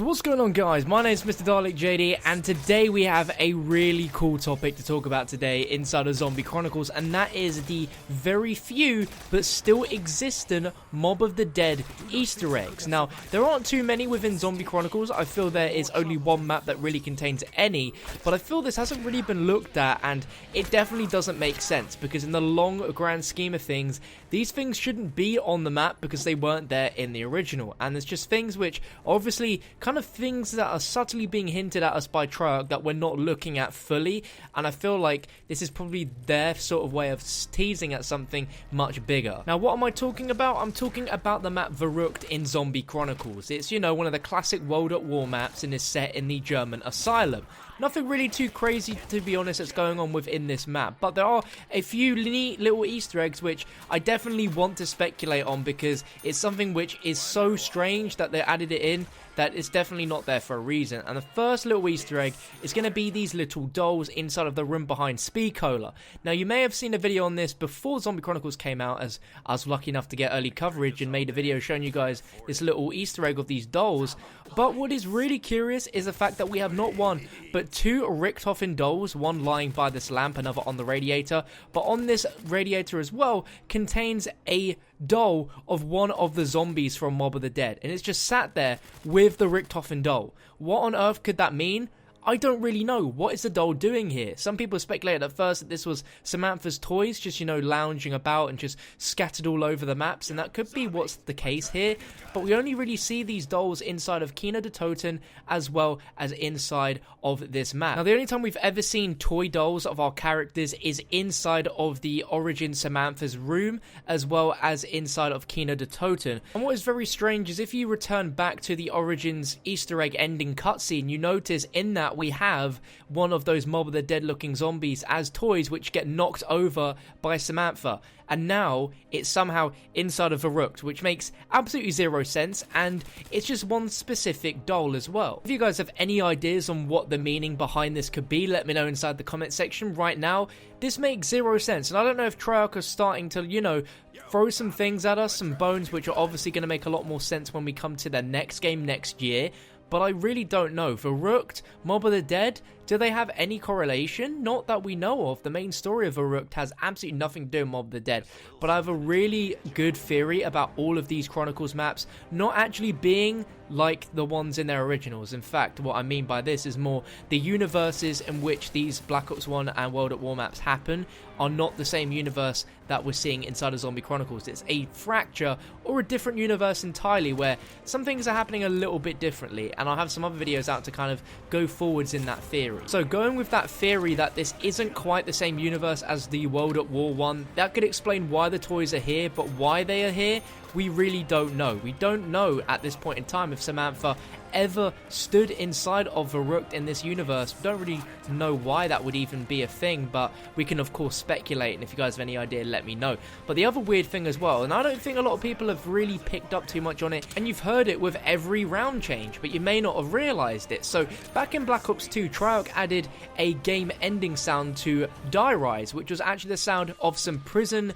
So what's going on, guys? My name is MrDalekJD, and today we have a really cool topic to talk about today inside of Zombie Chronicles, and that is the very few but still existent Mob of the Dead Easter eggs. Now, there aren't too many within Zombie Chronicles. I feel there is only one map that really contains any, but I feel this hasn't really been looked at, and it definitely doesn't make sense, because in the long grand scheme of things, these things shouldn't be on the map because they weren't there in the original, and there's just things which obviously kind of things that are subtly being hinted at us by Treyarch that we're not looking at fully, and I feel like this is probably their sort of way of teasing at something much bigger. Now, what am I talking about? I'm talking about the map Verruckt in Zombie Chronicles. It's, you know, one of the classic World at War maps and is set in the German asylum. Nothing really too crazy, to be honest, that's going on within this map, but there are a few neat little Easter eggs which I definitely want to speculate on, because it's something which is so strange that they added it in that it's definitely not there for a reason. And the first little Easter egg is going to be these little dolls inside of the room behind Speed Cola. Now, you may have seen a video on this before Zombie Chronicles came out, as I was lucky enough to get early coverage and made a video showing you guys this little Easter egg of these dolls. But what is really curious is the fact that we have not one, but two Richtofen dolls, one lying by this lamp, another on the radiator, but on this radiator as well contains a doll of one of the zombies from Mob of the Dead, and it's just sat there with the Richtofen doll. What on earth could that mean? I don't really know. What is the doll doing here? Some people speculated at first that this was Samantha's toys, just, you know, lounging about and just scattered all over the maps, and that could be what's the case here, but we only really see these dolls inside of Kino de Toten as well as inside of this map. Now, the only time we've ever seen toy dolls of our characters is inside of the Origin Samantha's room, as well as inside of Kino de Toten. And what is very strange is if you return back to the Origins Easter egg ending cutscene, you notice in that we have one of those Mob of the Dead looking zombies as toys which get knocked over by Samantha, and now it's somehow inside of Verruckt, which makes absolutely zero sense, and it's just one specific doll as well. If you guys have any ideas on what the meaning behind this could be, let me know inside the comment section. Right now, this makes zero sense, and I don't know if Treyarch is starting to, you know, throw some things at us, some bones which are obviously going to make a lot more sense when we come to their next game next year. But I really don't know. Verruckt, Mob of the Dead, do they have any correlation? Not that we know of. The main story of Verruckt has absolutely nothing to do with Mob of the Dead. But I have a really good theory about all of these Chronicles maps not actually being like the ones in their originals. In fact, what I mean by this is more the universes in which these Black Ops 1 and World at War maps happen are not the same universe that we're seeing inside of Zombie Chronicles. It's a fracture or a different universe entirely, where some things are happening a little bit differently, and I'll have some other videos out to kind of go forwards in that theory. So going with that theory that this isn't quite the same universe as the World at War one, that could explain why the toys are here, but why they are here, we really don't know. We don't know at this point in time if Samantha ever stood inside of Verruckt in this universe. We don't really know why that would even be a thing, but we can of course speculate, and if you guys have any idea, let me know. But the other weird thing as well, and I don't think a lot of people have really picked up too much on it, and you've heard it with every round change, but you may not have realized it. So back in Black Ops 2, Treyarch added a game ending sound to Die Rise, which was actually the sound of some prison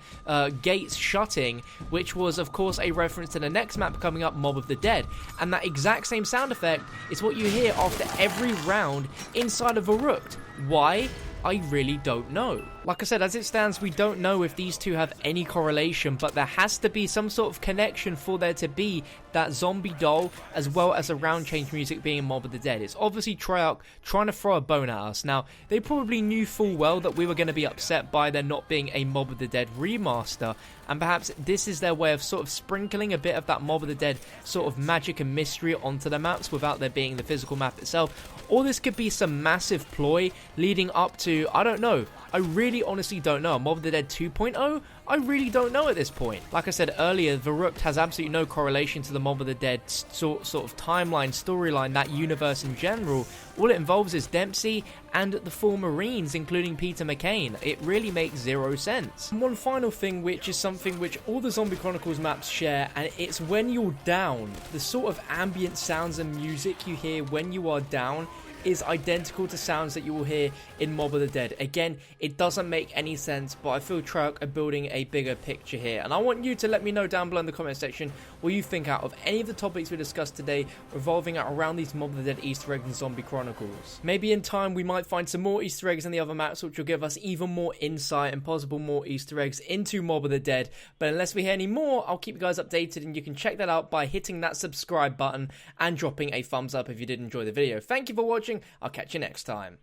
gates shutting, which was of course a reference to the next map coming up, Mob of the Dead, and that exact same sound effect is what you hear after every round inside of Verruckt. Why? I really don't know. Like I said, as it stands, we don't know if these two have any correlation, but there has to be some sort of connection for there to be that zombie doll, as well as the round change music being in Mob of the Dead. It's obviously Treyarch trying to throw a bone at us. Now, they probably knew full well that we were going to be upset by there not being a Mob of the Dead remaster, and perhaps this is their way of sort of sprinkling a bit of that Mob of the Dead sort of magic and mystery onto the maps without there being the physical map itself. Or this could be some massive ploy leading up to, I don't know. I really honestly don't know. Mob of the Dead 2.0? I really don't know at this point. Like I said earlier, Verruckt has absolutely no correlation to the Mob of the Dead sort of timeline, storyline, that universe in general. All it involves is Dempsey and the 4 Marines, including Peter McCain. It really makes zero sense. And one final thing, which is something which all the Zombie Chronicles maps share, and it's when you're down. The sort of ambient sounds and music you hear when you are down is identical to sounds that you will hear in Mob of the Dead. Again, it doesn't make any sense, but I feel Treyarch are building a bigger picture here, and I want you to let me know down below in the comment section what you think out of any of the topics we discussed today revolving around these Mob of the Dead Easter eggs in Zombie Chronicles. Maybe in time we might find some more Easter eggs in the other maps which will give us even more insight and possible more Easter eggs into Mob of the Dead, but unless we hear any more, I'll keep you guys updated, and you can check that out by hitting that subscribe button and dropping a thumbs up if you did enjoy the video. Thank you for watching, I'll catch you next time.